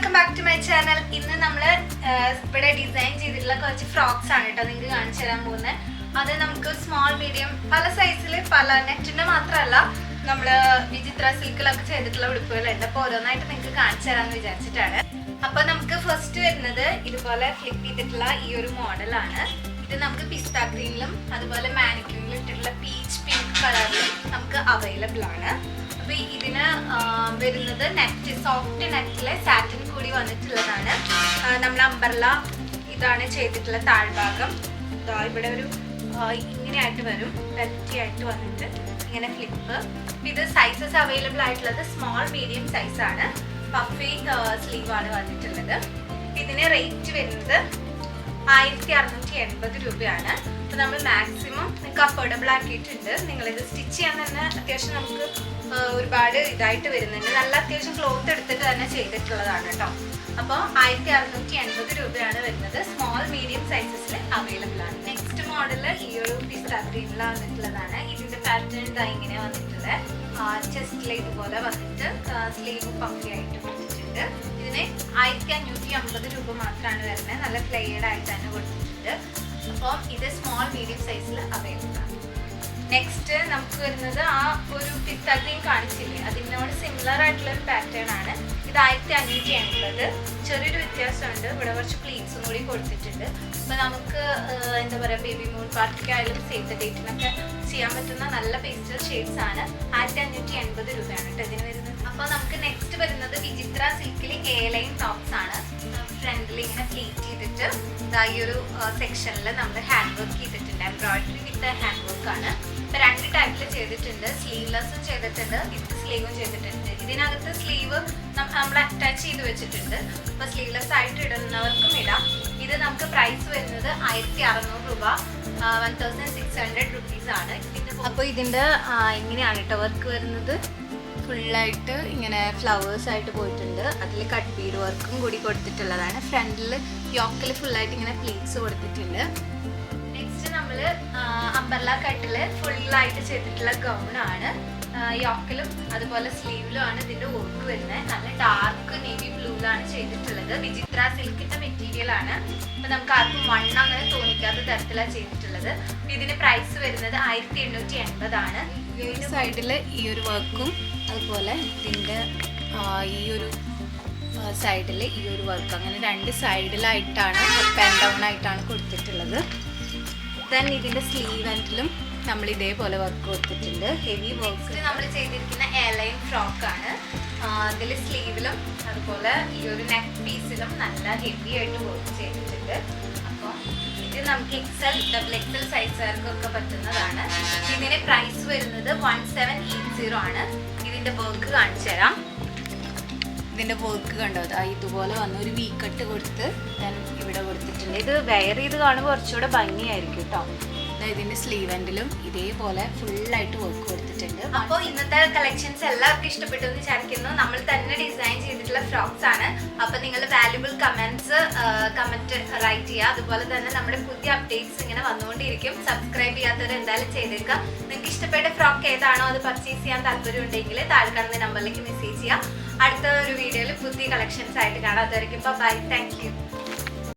Welcome back to my channel. ഇന്ന് നമ്മൾ ഇവിടെ ഡിസൈൻ ചെയ്തിട്ടുള്ള കുറച്ച് ഫ്രോക്സ് ആണ് കേട്ടോ നിങ്ങൾക്ക് കാണിച്ചു തരാൻ പോകുന്നത്. അത് നമുക്ക് സ്മോൾ മീഡിയം പല സൈസിൽ പല നെറ്റിന്റെ മാത്രമല്ല നമ്മൾ വിചിത്ര സിൽക്കിലൊക്കെ ചെയ്തിട്ടുള്ള ഉടുപ്പുകളുണ്ട്. അപ്പോൾ ഓരോന്നായിട്ട് നിങ്ങൾക്ക് കാണിച്ചു തരാമെന്ന് വിചാരിച്ചിട്ടാണ്. അപ്പോൾ നമുക്ക് ഫസ്റ്റ് വരുന്നത് ഇതുപോലെ ഫ്ലിപ്പ് ചെയ്തിട്ടുള്ള ഈ ഒരു മോഡലാണ്. ഇത് നമുക്ക് പിസ്ത ഗ്രീനിലും അതുപോലെ മാനിക്യൂറിലും ഇട്ടിട്ടുള്ള പീച്ച് പിങ്ക് കളറിലും നമുക്ക് അവൈലബിൾ ആണ്. അപ്പോൾ ഇതിന് വരുന്നത് നെറ്റ് സോഫ്റ്റ് നെറ്റിലെ സാറ്റിൻ കൂടി വന്നിട്ടുള്ളതാണ്. നമ്മൾ അംബർല ഇതാണ് ചെയ്തിട്ടുള്ള താഴ്ഭാഗം. ഇവിടെ ഒരു ഇങ്ങനെയായിട്ട് വരും, വെൽറ്റി ആയിട്ട് വന്നിട്ട് ഇങ്ങനെ ഫ്ലിപ്പ്. ഇത് സൈസസ് അവൈലബിൾ ആയിട്ടുള്ളത് സ്മോൾ മീഡിയം സൈസാണ്. പഫി സ്ലീവ് ആണ് വന്നിട്ടുള്ളത്. ഇതിന് റേറ്റ് വരുന്നത് 1680 രൂപയാണ്. അപ്പോൾ നമ്മൾ മാക്സിമം നിങ്ങൾക്ക് അഫോർഡബിൾ ആക്കിയിട്ടുണ്ട്. നിങ്ങളിത് സ്റ്റിച്ച് ചെയ്യാൻ തന്നെ അത്യാവശ്യം നമുക്ക് ഒരുപാട് ഇതായിട്ട് വരുന്നുണ്ട്. നല്ല അത്യാവശ്യം ക്ലോത്ത് എടുത്തിട്ട് തന്നെ ചെയ്തിട്ടുള്ളതാണ് കേട്ടോ. അപ്പോൾ 1680 രൂപയാണ് വരുന്നത്. സ്മോൾ മീഡിയം സൈസസിൽ അവൈലബിൾ ആണ്. നെക്സ്റ്റ് മോഡല് ഈ ഒരു പിസ്ത ഗ്രീനിൽ വന്നിട്ടുള്ളതാണ്. ഇതിന്റെ പാറ്റേൺ ഇങ്ങനെ വന്നിട്ടുള്ളത്. ചെസ്റ്റിൽ ഇതുപോലെ വന്നിട്ട് സ്ലീവ് പഫി ആയിട്ട് കൊടുത്തിട്ടുണ്ട്. ഇതിന് 1550 രൂപ മാത്രമാണ് വരുന്നത്. നല്ല ഫ്ലെയർഡ് ആയിട്ട് തന്നെ കൊടുത്തിട്ടുണ്ട്. അപ്പോൾ ഇത് സ്മോൾ മീഡിയം സൈസിൽ അവൈലബിൾ ആണ്. നെക്സ്റ്റ് നമുക്ക് വരുന്നത് ആ ഒരു പിസ്ത ഗ്രീൻ കാണിച്ചില്ലേ, അതിനോട് സിമിലർ ആയിട്ടുള്ള ഒരു പാറ്റേൺ ആണ്. ഇത് 1580. ചെറിയൊരു വ്യത്യാസമുണ്ട്. ഇവിടെ കുറച്ച് പ്ലീറ്റ്സും കൂടി കൊടുത്തിട്ടുണ്ട്. അപ്പോൾ നമുക്ക് എന്താ പറയുക, ബേബി മൂൺ പാർട്ടിക്കായാലും സേവ് ദ ഡേറ്റിനൊക്കെ ചെയ്യാൻ പറ്റുന്ന നല്ല പേസ്റ്റൽ ഷെയ്ഡ്സ് ആണ്. 1580 രൂപയാണ് കേട്ടോ ഇതിന് വരുന്നത്. അപ്പോൾ നമുക്ക് നെക്സ്റ്റ് വരുന്നത് വിചിത്ര സിൽക്കിൽ എ ലൈൻ ടോപ്സ് ആണ്. ഫ്രണ്ടിൽ ഇങ്ങനെ പ്ലീറ്റ് ചെയ്തിട്ട് ഈ ഒരു സെക്ഷനിൽ നമ്മൾ ഹാൻഡ് വർക്ക് ചെയ്തിട്ടുണ്ട്. എംബ്രോയിഡറി വിത്ത് ഹാൻഡ് വർക്ക് ആണ്. ഇപ്പോൾ 2 ടൈപ്പിൽ ചെയ്തിട്ടുണ്ട്. സ്ലീവ്ലെസ്സും ചെയ്തിട്ടുണ്ട്, വിത്ത് സ്ലീവും ചെയ്തിട്ടുണ്ട്. ഇതിനകത്ത് സ്ലീവ് നമ്മൾ അറ്റാച്ച് ചെയ്ത് വെച്ചിട്ടുണ്ട്. അപ്പോൾ സ്ലീവ്ലെസ് ആയിട്ട് ഇടുന്നവർക്കും ഇടാം. ഇത് നമുക്ക് പ്രൈസ് വരുന്നത് 1600 രൂപ, 1600 റുപ്പീസ് ആണ്. അപ്പോൾ ഇതിൻ്റെ ഇങ്ങനെയാണ് കേട്ടോ വർക്ക് വരുന്നത്. ഫുള്ളായിട്ട് ഇങ്ങനെ ഫ്ലവേഴ്സ് ആയിട്ട് പോയിട്ടുണ്ട്. അതിൽ കട്ട് ബീഡ് വർക്കും കൂടി കൊടുത്തിട്ടുള്ളതാണ്. ഫ്രണ്ടിൽ യോക്കിൽ ഫുള്ളായിട്ട് ഇങ്ങനെ പ്ലീറ്റ്സ് കൊടുത്തിട്ടുണ്ട്. നെക്സ്റ്റ് നമ്മൾ അംബർല കട്ടിൽ ഫുള്ളായിട്ട് ചെയ്തിട്ടുള്ള ഗൗണാണ്. യോക്കിലും അതുപോലെ സ്ലീവിലും ആണ് ഇതിൻ്റെ വർക്ക് വരുന്നത്. നല്ല ഡാർക്ക് നേവി ബ്ലൂവിലാണ് ചെയ്തിട്ടുള്ളത്. വിചിത്ര സിൽക്കിൻ്റെ മെറ്റീരിയൽ ആണ്. അപ്പോൾ നമുക്ക് ആർക്കും വണ്ണം അങ്ങനെ തോന്നിക്കാത്ത തരത്തിലാണ് ചെയ്തിട്ടുള്ളത്. ഇതിന് പ്രൈസ് വരുന്നത് 1880 ആണ്. ഈ സൈഡിൽ ഈ ഒരു വർക്കും അതുപോലെ ഇതിൻ്റെ ഈ ഒരു സൈഡിൽ ഈ ഒരു വർക്ക്, അങ്ങനെ 2 സൈഡിലായിട്ടാണ് അപ്പ് ആൻഡ് ഡൗൺ ആയിട്ടാണ് കൊടുത്തിട്ടുള്ളത്. ദെൻ ഇതിൻ്റെ സ്ലീവ് എൻഡിലും നമ്മൾ ഇതേപോലെ വർക്ക് കൊടുത്തിട്ടുണ്ട്. ഹെവി വർക്ക് നമ്മൾ ചെയ്തിരിക്കുന്ന എയർലൈൻ ഫ്രോക്കാണ്. അതിൽ സ്ലീവിലും അതുപോലെ ഈ ഒരു നെക്ക് പീസിലും നല്ല ഹെവി ആയിട്ട് വർക്ക് ചെയ്തിട്ടുണ്ട്. അപ്പോൾ ഇത് നമുക്ക് XL, XXL സൈസുകാർക്കൊക്കെ പറ്റുന്നതാണ്. ഇതിന് പ്രൈസ് വരുന്നത് 1780 ആണ്. ഇതിൻ്റെ വർക്ക് കാണിച്ചു തരാം. ഇതിൻ്റെ വർക്ക് കണ്ടോ, ഇതുപോലെ വന്ന് ഒരു വീക്കട്ട് കൊടുത്ത് ഞാൻ ഇവിടെ കൊടുത്തിട്ടുണ്ട്. ഇത് വെയർ ചെയ്ത് കാണുമ്പോൾ കുറച്ചുകൂടെ ഭംഗിയായിരിക്കും കേട്ടോ. ഇതിൻ്റെ സ്ലീവ് എൻഡിലും ഇതേപോലെ ഫുള്ളായിട്ട് വർക്ക് കൊടുത്തിട്ടുണ്ട്. അപ്പോൾ ഇന്നത്തെ കളക്ഷൻസ് എല്ലാവർക്കും ഇഷ്ടപ്പെട്ടു എന്ന് വിചാരിക്കുന്നു. നമ്മൾ തന്നെ ഡിസൈൻ ചെയ്തിട്ടുള്ള ഫ്രോക്സ് ആണ്. അപ്പോൾ നിങ്ങൾ വാല്യുബിൾ കമൻറ്റ് റൈറ്റ് ചെയ്യുക. അതുപോലെ തന്നെ നമ്മുടെ പുതിയ അപ്ഡേറ്റ്സ് ഇങ്ങനെ വന്നുകൊണ്ടിരിക്കും. സബ്സ്ക്രൈബ് ചെയ്യാത്തവർ എന്തായാലും ചെയ്തേക്കുക. നിങ്ങൾക്ക് ഇഷ്ടപ്പെട്ട ഫ്രോക്ക് ഏതാണോ അത് പർച്ചേസ് ചെയ്യാൻ താല്പര്യം ഉണ്ടെങ്കിൽ താഴെ കാണുന്ന നമ്പറിലേക്ക് മെസ്സേജ് ചെയ്യുക. അടുത്ത ഒരു വീഡിയോയിൽ പുതിയ കളക്ഷൻസ് ആയിട്ട് കാണാം. അതുവരെയ്ക്കും ബൈ, താങ്ക് യു.